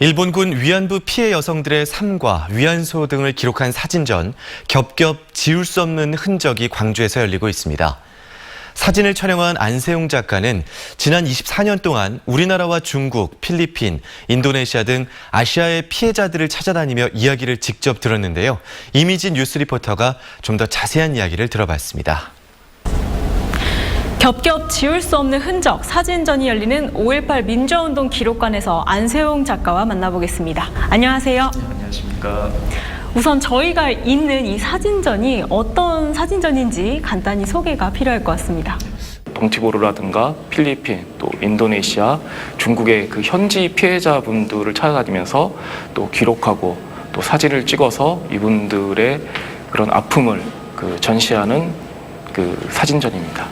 일본군 위안부 피해 여성들의 삶과 위안소 등을 기록한 사진전 겹겹 지울 수 없는 흔적이 광주에서 열리고 있습니다. 사진을 촬영한 안세용 작가는 지난 24년 동안 우리나라와 중국, 필리핀, 인도네시아 등 아시아의 피해자들을 찾아다니며 이야기를 직접 들었는데요. 이미진 뉴스 리포터가 좀 더 자세한 이야기를 들어봤습니다. 겹겹 지울 수 없는 흔적, 사진전이 열리는 5.18 민주화운동 기록관에서 안세용 작가와 만나보겠습니다. 안녕하세요. 안녕하십니까. 우선 저희가 있는 이 사진전이 어떤 사진전인지 간단히 소개가 필요할 것 같습니다. 동티모르라든가 필리핀, 또 인도네시아, 중국의 그 현지 피해자분들을 찾아다니면서 또 기록하고 또 사진을 찍어서 이분들의 그런 아픔을 전시하는 사진전입니다.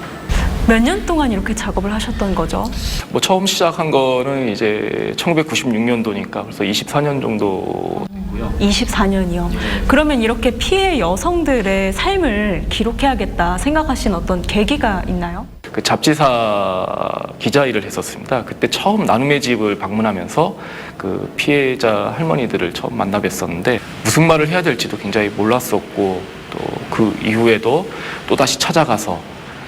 몇 년 동안 이렇게 작업을 하셨던 거죠? 처음 시작한 거는 이제 1996년도니까 벌써 24년 정도 됐고요. 24년이요. 그러면 이렇게 피해 여성들의 삶을 기록해야겠다 생각하신 어떤 계기가 있나요? 그 잡지사 기자 일을 했었습니다. 그때 처음 나눔의 집을 방문하면서 그 피해자 할머니들을 처음 만나 뵀었는데 무슨 말을 해야 될지도 굉장히 몰랐었고 또 그 이후에도 또다시 찾아가서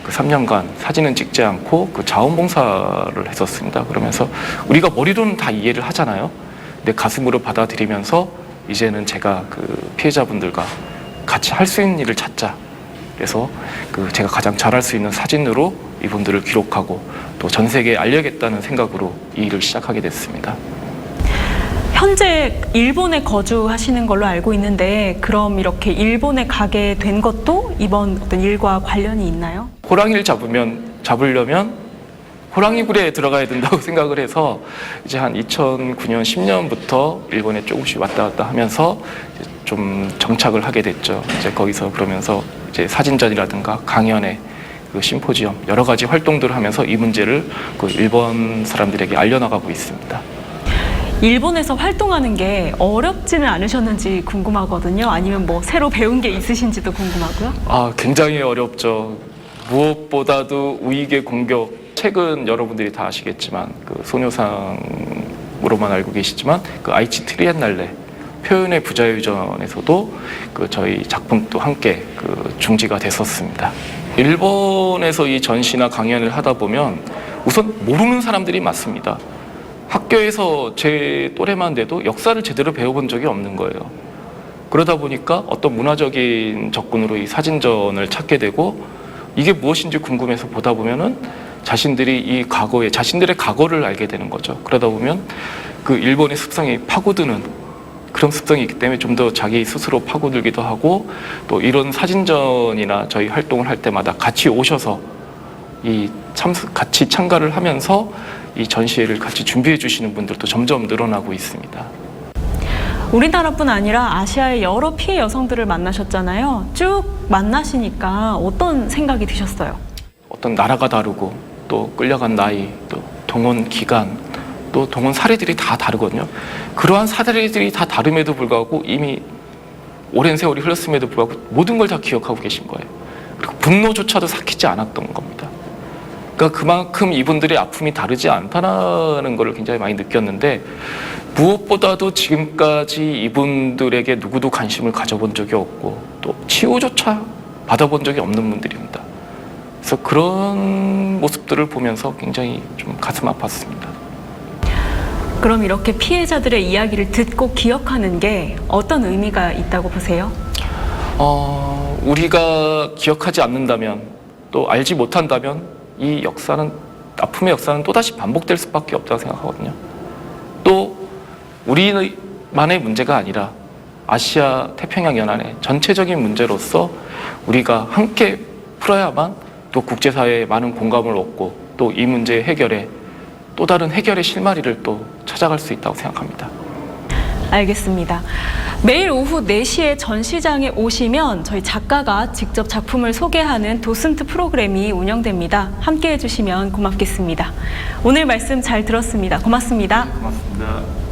그 3년간 사진은 찍지 않고 그 자원봉사를 했었습니다. 그러면서 우리가 머리로는 다 이해를 하잖아요. 근데 가슴으로 받아들이면서 이제는 제가 그 피해자분들과 같이 할 수 있는 일을 찾자. 그래서 제가 가장 잘할 수 있는 사진으로 이분들을 기록하고 또 전 세계에 알려야겠다는 생각으로 이 일을 시작하게 됐습니다. 현재 일본에 거주하시는 걸로 알고 있는데 그럼 이렇게 일본에 가게 된 것도 이번 어떤 일과 관련이 있나요? 호랑이를 잡으려면 호랑이 굴에 들어가야 된다고 생각을 해서 이제 한 2009년, 10년부터 일본에 조금씩 왔다 갔다 하면서 이제 좀 정착을 하게 됐죠. 이제 거기서 그러면서 이제 사진전이라든가 강연회, 심포지엄 여러 가지 활동들을 하면서 이 문제를 일본 사람들에게 알려나가고 있습니다. 일본에서 활동하는 게 어렵지는 않으셨는지 궁금하거든요. 아니면 새로 배운 게 있으신지도 궁금하고요. 굉장히 어렵죠. 무엇보다도 우익의 공격. 최근 여러분들이 다 아시겠지만 소녀상으로만 알고 계시지만 아이치 트리엔날레 표현의 부자유전에서도 저희 작품도 함께 중지가 됐었습니다. 일본에서 이 전시나 강연을 하다 보면 우선 모르는 사람들이 많습니다. 학교에서 제 또래만 돼도 역사를 제대로 배워본 적이 없는 거예요. 그러다 보니까 어떤 문화적인 접근으로 이 사진전을 찾게 되고 이게 무엇인지 궁금해서 보다 보면은 자신들이 이 과거에 자신들의 과거를 알게 되는 거죠. 그러다 보면 일본의 습성이 파고드는 그런 습성이 있기 때문에 좀 더 자기 스스로 파고들기도 하고 또 이런 사진전이나 저희 활동을 할 때마다 같이 오셔서 같이 참가를 하면서 이 전시회를 같이 준비해 주시는 분들도 점점 늘어나고 있습니다. 우리나라뿐 아니라 아시아의 여러 피해 여성들을 만나셨잖아요. 쭉 만나시니까 어떤 생각이 드셨어요? 어떤 나라가 다르고 또 끌려간 나이, 또 동원 기간, 또 동원 사례들이 다 다르거든요. 그러한 사례들이 다 다름에도 불구하고 이미 오랜 세월이 흘렀음에도 불구하고 모든 걸 다 기억하고 계신 거예요. 그리고 분노조차도 삭히지 않았던 겁니다. 그러니까 그만큼 이분들의 아픔이 다르지 않다는 걸 굉장히 많이 느꼈는데 무엇보다도 지금까지 이분들에게 누구도 관심을 가져본 적이 없고 또 치유조차 받아본 적이 없는 분들입니다. 그래서 그런 모습들을 보면서 굉장히 좀 가슴 아팠습니다. 그럼 이렇게 피해자들의 이야기를 듣고 기억하는 게 어떤 의미가 있다고 보세요? 우리가 기억하지 않는다면 또 알지 못한다면 이 역사는 아픔의 역사는 또다시 반복될 수밖에 없다고 생각하거든요. 또 우리만의 문제가 아니라 아시아 태평양 연안의 전체적인 문제로서 우리가 함께 풀어야만 또 국제사회에 많은 공감을 얻고 또 이 문제 해결에 또 다른 해결의 실마리를 또 찾아갈 수 있다고 생각합니다. 알겠습니다. 매일 오후 4시에 전시장에 오시면 저희 작가가 직접 작품을 소개하는 도슨트 프로그램이 운영됩니다. 함께해 주시면 고맙겠습니다. 오늘 말씀 잘 들었습니다. 고맙습니다. 고맙습니다.